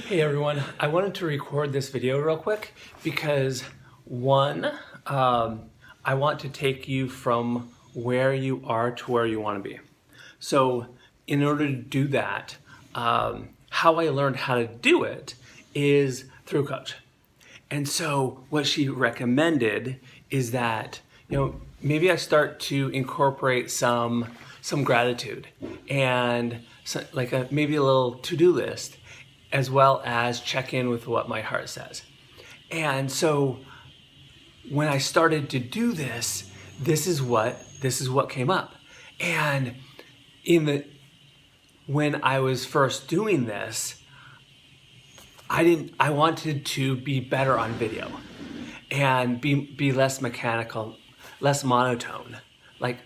Hey everyone, I wanted to record this video real quick because one, I want to take you from where you are to where you want to be. So in order to do that, how I learned how to do it is through a coach. And so what she recommended is that, maybe I start to incorporate some gratitude and maybe a little to-do list, as well as check in with what my heart says. And so when I started to do this, this is what came up. And when I was first doing this, I wanted to be better on video and be less mechanical, less monotone. Like,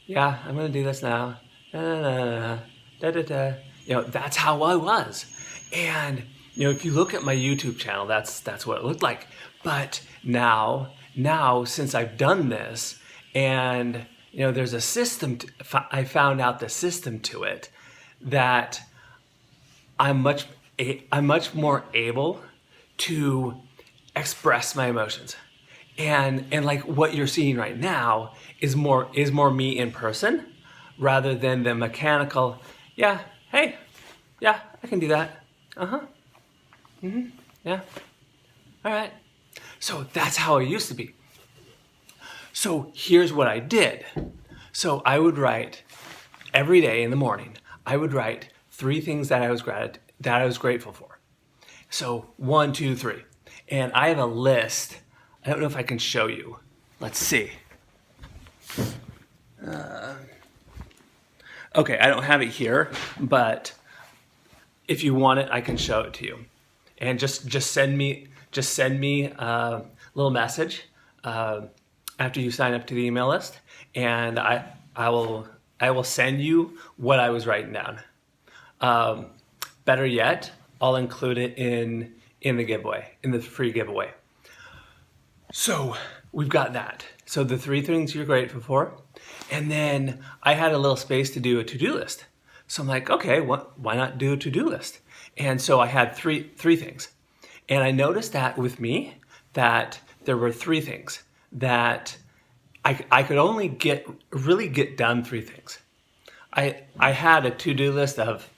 yeah, I'm gonna do this now. Da, da, da, da, da, da. That's how I was. And if you look at my YouTube channel, that's what it looked like. But now since I've done this, and there's a system. I found out the system to it that I'm much more able to express my emotions. And like what you're seeing right now is more me in person rather than the mechanical, yeah, hey, yeah, I can do that. Uh-huh. Mm-hmm. Yeah. All right. So that's how I used to be. So here's what I did. So I would write every day in the morning, I would write 3 things that I was grateful for. So 1, 2, 3. And I have a list. I don't know if I can show you. Let's see. Okay, I don't have it here, but if you want it, I can show it to you. And just send me a little message after you sign up to the email list, and I will send you what I was writing down. Better yet, I'll include it in the giveaway, in the free giveaway. So we've got that. So the 3 things you're grateful for, and then I had a little space to do a to-do list. So I'm like, okay, why not do a to-do list? And so I had three things. And I noticed that with me, that there were 3 things that I could only really get done 3 things. I've had a to-do list of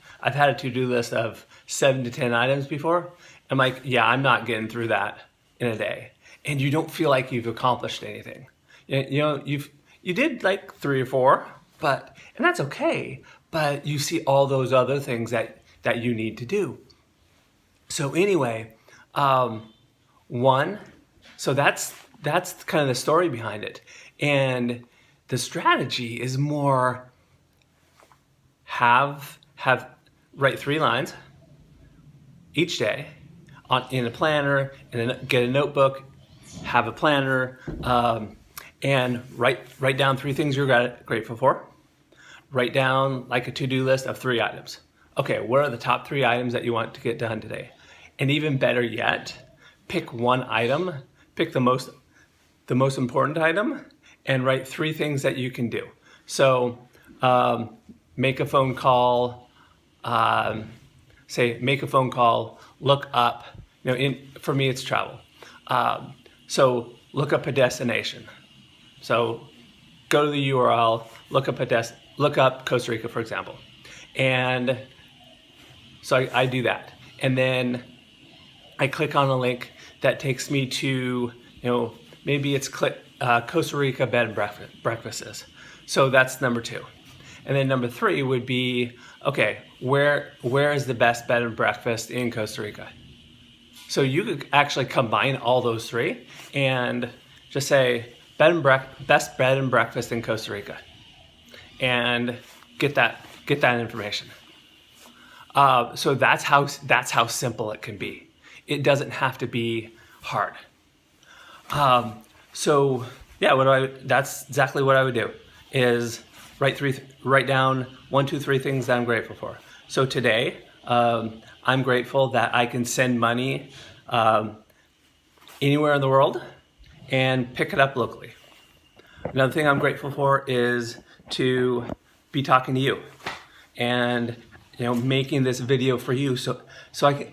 7 to 10 items before. I'm like, yeah, I'm not getting through that in a day. And you don't feel like you've accomplished anything. You did like 3 or 4, and that's okay. But you see all those other things that you need to do. So anyway, so that's kind of the story behind it. And the strategy is more write 3 lines each day in a planner, and then get a notebook, have a planner, and write down 3 things you're grateful for. Write down like a to-do list of 3 items. Okay, what are the top 3 items that you want to get done today? And even better yet, pick one item, pick the most important item, and write 3 things that you can do. So make a phone call, make a phone call, look up, for me it's travel. So look up a destination. So go to the URL, look up Costa Rica, for example. And so I do that. And then I click on a link that takes me to, maybe it's Costa Rica bed and breakfasts. So that's number 2. And then number 3 would be, okay, where is the best bed and breakfast in Costa Rica? So you could actually combine all those 3 and just say best bed and breakfast in Costa Rica, and get that information. So that's how simple it can be. It doesn't have to be hard. So yeah, that's exactly what I would do, is write down 1, 2, 3 things that I'm grateful for. So today, I'm grateful that I can send money anywhere in the world and pick it up locally. Another thing I'm grateful for is to be talking to you and making this video for you so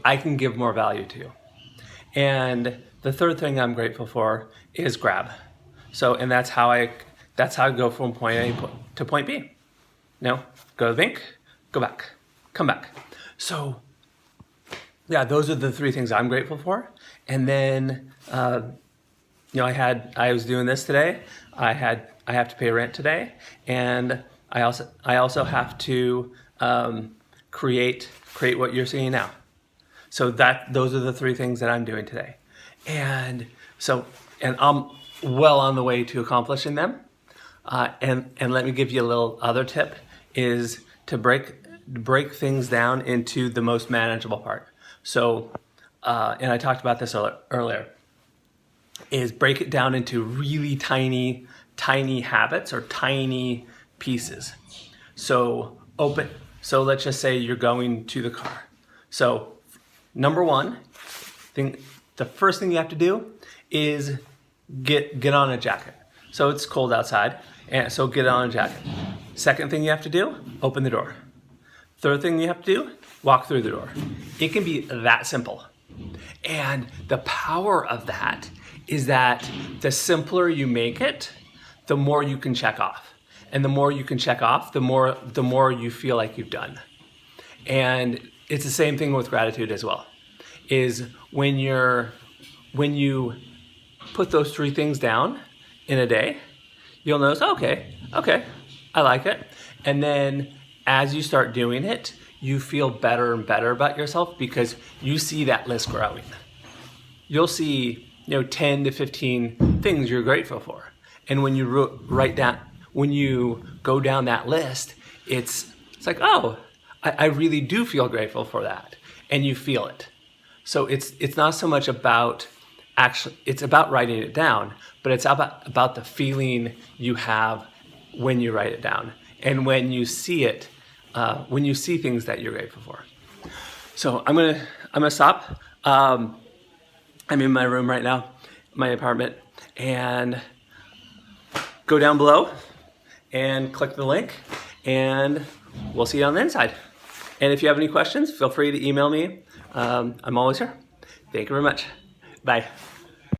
I can give more value to you. And the third thing I'm grateful for is Grab. So, and that's how I go from point A to point B. Go to the bank, go back, come back. So yeah, those are the three things I'm grateful for. And then, I was doing this today. I have to pay rent today, and I also have to create what you're seeing now. So those are the three things that I'm doing today, and I'm well on the way to accomplishing them. And let me give you a little other tip: is to break things down into the most manageable part. So, and I talked about this earlier, is break it down into really tiny habits or tiny pieces. So let's just say you're going to the car. So number one thing, the first thing you have to do is get on a jacket. So it's cold outside, and so get on a jacket. Second thing you have to do, open the door. Third thing you have to do, walk through the door. It can be that simple. And the power of that is that the simpler you make it, the more you can check off. And the more you can check off, the more you feel like you've done. And it's the same thing with gratitude as well. Is when you put those three things down in a day, you'll notice, okay, I like it. And then as you start doing it, you feel better and better about yourself because you see that list growing. You'll see, 10 to 15 things you're grateful for. And when you when you go down that list, it's like, oh, I really do feel grateful for that. And you feel it. So it's not so much about it's about writing it down, but it's about the feeling you have when you write it down and when you see it, when you see things that you're grateful for. So I'm gonna stop. I'm in my room right now, my apartment, and go down below and click the link, and we'll see you on the inside. And if you have any questions, feel free to email me. I'm always here. Thank you very much. Bye.